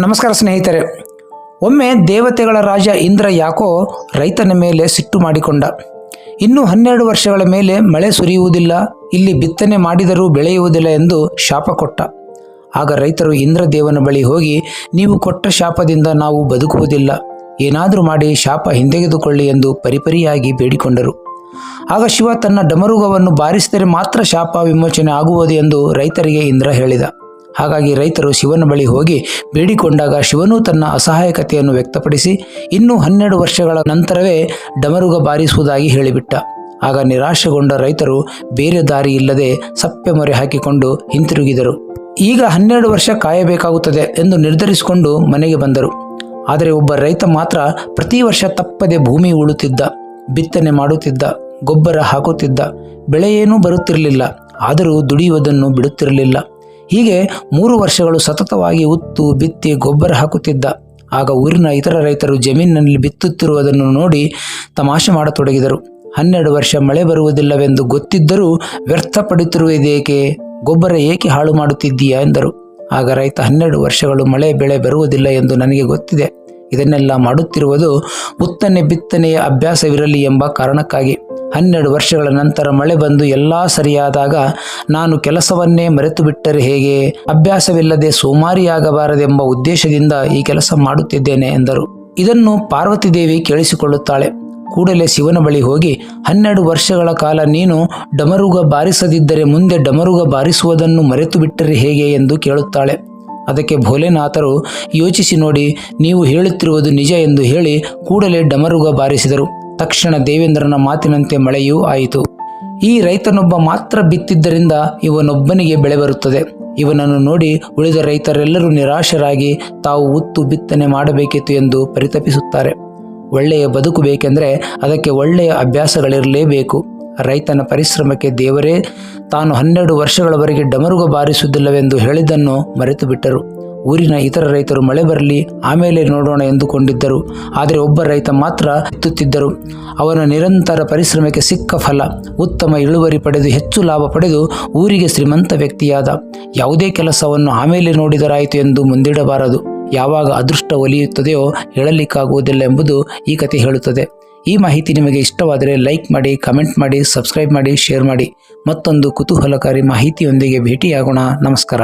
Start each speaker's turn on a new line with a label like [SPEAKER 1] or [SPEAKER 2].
[SPEAKER 1] ನಮಸ್ಕಾರ ಸ್ನೇಹಿತರೆ. ಒಮ್ಮೆ ದೇವತೆಗಳ ರಾಜ ಇಂದ್ರ ಯಾಕೋ ರೈತನ ಮೇಲೆ ಸಿಟ್ಟು ಮಾಡಿಕೊಂಡ. ಇನ್ನು 12 ವರ್ಷಗಳ ಮೇಲೆ ಮಳೆ ಸುರಿಯುವುದಿಲ್ಲ, ಇಲ್ಲಿ ಬಿತ್ತನೆ ಮಾಡಿದರೂ ಬೆಳೆಯುವುದಿಲ್ಲ ಎಂದು ಶಾಪ ಕೊಟ್ಟ. ಆಗ ರೈತರು ಇಂದ್ರದೇವನ ಬಳಿ ಹೋಗಿ, ನೀವು ಕೊಟ್ಟ ಶಾಪದಿಂದ ನಾವು ಬದುಕುವುದಿಲ್ಲ, ಏನಾದರೂ ಮಾಡಿ ಶಾಪ ಹಿಂತೆಗೆದುಕೊಳ್ಳಿ ಎಂದು ಪರಿಪರಿಯಾಗಿ ಬೇಡಿಕೊಂಡರು. ಆಗ ಶಿವ ತನ್ನ ಡಮರುಗವನ್ನು ಬಾರಿಸಿದರೆ ಮಾತ್ರ ಶಾಪ ವಿಮೋಚನೆ ಆಗುವುದು ಎಂದು ರೈತರಿಗೆ ಇಂದ್ರ ಹೇಳಿದ. ಹಾಗಾಗಿ ರೈತರು ಶಿವನ ಬಳಿ ಹೋಗಿ ಬೇಡಿಕೊಂಡಾಗ ಶಿವನೂ ತನ್ನ ಅಸಹಾಯಕತೆಯನ್ನು ವ್ಯಕ್ತಪಡಿಸಿ ಇನ್ನೂ 12 ವರ್ಷಗಳ ನಂತರವೇ ಡಮರುಗ ಬಾರಿಸುವುದಾಗಿ ಹೇಳಿಬಿಟ್ಟ. ಆಗ ನಿರಾಶೆಗೊಂಡ ರೈತರು ಬೇರೆ ದಾರಿ ಇಲ್ಲದೆ ಸಪ್ಪೆ ಮೊರೆ ಹಾಕಿಕೊಂಡು ಹಿಂತಿರುಗಿದರು. ಈಗ 12 ವರ್ಷ ಕಾಯಬೇಕಾಗುತ್ತದೆ ಎಂದು ನಿರ್ಧರಿಸಿಕೊಂಡು ಮನೆಗೆ ಬಂದರು. ಆದರೆ ಒಬ್ಬ ರೈತ ಮಾತ್ರ ಪ್ರತಿ ವರ್ಷ ತಪ್ಪದೆ ಭೂಮಿ ಉಳುತ್ತಿದ್ದ, ಬಿತ್ತನೆ ಮಾಡುತ್ತಿದ್ದ, ಗೊಬ್ಬರ ಹಾಕುತ್ತಿದ್ದ. ಬೆಳೆಯೇನೂ ಬರುತ್ತಿರಲಿಲ್ಲ, ಆದರೂ ದುಡಿಯುವುದನ್ನು ಬಿಡುತ್ತಿರಲಿಲ್ಲ. ಹೀಗೆ 3 ವರ್ಷಗಳು ಸತತವಾಗಿ ಉತ್ತು ಬಿತ್ತಿ ಗೊಬ್ಬರ ಹಾಕುತ್ತಿದ್ದ. ಆಗ ಊರಿನ ಇತರ ರೈತರು ಜಮೀನಿನಲ್ಲಿ ಬಿತ್ತುತ್ತಿರುವುದನ್ನು ನೋಡಿ ತಮಾಷೆ ಮಾಡತೊಡಗಿದರು. 12 ವರ್ಷ ಮಳೆ ಬರುವುದಿಲ್ಲವೆಂದು ಗೊತ್ತಿದ್ದರೂ ವ್ಯರ್ಥಪಡುತ್ತಿರುವುದೇಕೆ, ಗೊಬ್ಬರ ಏಕೆ ಹಾಳು ಮಾಡುತ್ತಿದ್ದೀಯಾ ಎಂದರು. ಆಗ ರೈತ, 12 ವರ್ಷಗಳು ಮಳೆ ಬೆಳೆ ಬರುವುದಿಲ್ಲ ಎಂದು ನನಗೆ ಗೊತ್ತಿದೆ. ಇದನ್ನೆಲ್ಲ ಮಾಡುತ್ತಿರುವುದು ಉತ್ತನೆ ಬಿತ್ತನೆಯ ಅಭ್ಯಾಸವಿರಲಿ ಎಂಬ ಕಾರಣಕ್ಕಾಗಿ. 12 ವರ್ಷಗಳ ನಂತರ ಮಳೆ ಬಂದು ಎಲ್ಲ ಸರಿಯಾದಾಗ ನಾನು ಕೆಲಸವನ್ನೇ ಮರೆತು ಬಿಟ್ಟರೆ ಹೇಗೆ? ಅಭ್ಯಾಸವಿಲ್ಲದೆ ಸೋಮಾರಿಯಾಗಬಾರದೆಂಬ ಉದ್ದೇಶದಿಂದ ಈ ಕೆಲಸ ಮಾಡುತ್ತಿದ್ದೇನೆ ಎಂದರು. ಇದನ್ನು ಪಾರ್ವತಿ ದೇವಿ ಕೇಳಿಸಿಕೊಳ್ಳುತ್ತಾಳೆ. ಕೂಡಲೇ ಶಿವನ ಬಳಿ ಹೋಗಿ, 12 ವರ್ಷಗಳ ಕಾಲ ನೀನು ಡಮರುಗ ಬಾರಿಸದಿದ್ದರೆ ಮುಂದೆ ಡಮರುಗ ಬಾರಿಸುವುದನ್ನು ಮರೆತು ಬಿಟ್ಟರೆ ಹೇಗೆ ಎಂದು ಕೇಳುತ್ತಾಳೆ. ಅದಕ್ಕೆ ಭೋಲೆನಾಥರು, ಯೋಚಿಸಿ ನೋಡಿ, ನೀವು ಹೇಳುತ್ತಿರುವುದು ನಿಜ ಎಂದು ಹೇಳಿ ಕೂಡಲೇ ಡಮರುಗ ಬಾರಿಸಿದರು. ತಕ್ಷಣ ದೇವೇಂದ್ರನ ಮಾತಿನಂತೆ ಮಳೆಯೂ ಆಯಿತು. ಈ ರೈತನೊಬ್ಬ ಮಾತ್ರ ಬಿತ್ತಿದ್ದರಿಂದ ಇವನೊಬ್ಬನಿಗೆ ಬೆಳೆ ಬರುತ್ತದೆ. ಇವನನ್ನು ನೋಡಿ ಉಳಿದ ರೈತರೆಲ್ಲರೂ ನಿರಾಶರಾಗಿ ತಾವು ಉತ್ತು ಬಿತ್ತನೆ ಮಾಡಬೇಕಿತ್ತು ಎಂದು ಪರಿತಪಿಸುತ್ತಾರೆ. ಒಳ್ಳೆಯ ಬದುಕು ಬೇಕೆಂದರೆ ಅದಕ್ಕೆ ಒಳ್ಳೆಯ ಅಭ್ಯಾಸಗಳಿರಲೇಬೇಕು. ರೈತನ ಪರಿಶ್ರಮಕ್ಕೆ ದೇವರೇ ತಾನು 12 ವರ್ಷಗಳವರೆಗೆ ಡಮರುಗ ಬಾರಿಸುವುದಿಲ್ಲವೆಂದು ಹೇಳಿದ್ದನ್ನು ಮರೆತು ಬಿಟ್ಟರು. ಊರಿನ ಇತರ ರೈತರು ಮಳೆ ಬರಲಿ ಆಮೇಲೆ ನೋಡೋಣ ಎಂದುಕೊಂಡಿದ್ದರು. ಆದರೆ ಒಬ್ಬ ರೈತ ಮಾತ್ರ ಬಿತ್ತುತ್ತಿದ್ದರು. ಅವನ ನಿರಂತರ ಪರಿಶ್ರಮಕ್ಕೆ ಸಿಕ್ಕ ಫಲ. ಉತ್ತಮ ಇಳುವರಿ ಪಡೆದು ಹೆಚ್ಚು ಲಾಭ ಪಡೆದು ಊರಿಗೆ ಶ್ರೀಮಂತ ವ್ಯಕ್ತಿಯಾದ. ಯಾವುದೇ ಕೆಲಸವನ್ನು ಆಮೇಲೆ ನೋಡಿದರಾಯಿತು ಎಂದು ಮುಂದಿಡಬಾರದು. ಯಾವಾಗ ಅದೃಷ್ಟ ಒಲಿಯುತ್ತದೆಯೋ ಹೇಳಲಿಕ್ಕಾಗುವುದಿಲ್ಲ ಎಂಬುದು ಈ ಕಥೆ ಹೇಳುತ್ತದೆ. ಈ ಮಾಹಿತಿ ನಿಮಗೆ ಇಷ್ಟವಾದರೆ ಲೈಕ್ ಮಾಡಿ, ಕಮೆಂಟ್ ಮಾಡಿ, ಸಬ್ಸ್ಕ್ರೈಬ್ ಮಾಡಿ, ಶೇರ್ ಮಾಡಿ. ಮತ್ತೊಂದು ಕುತೂಹಲಕಾರಿ ಮಾಹಿತಿಯೊಂದಿಗೆ ಭೇಟಿಯಾಗೋಣ. ನಮಸ್ಕಾರ.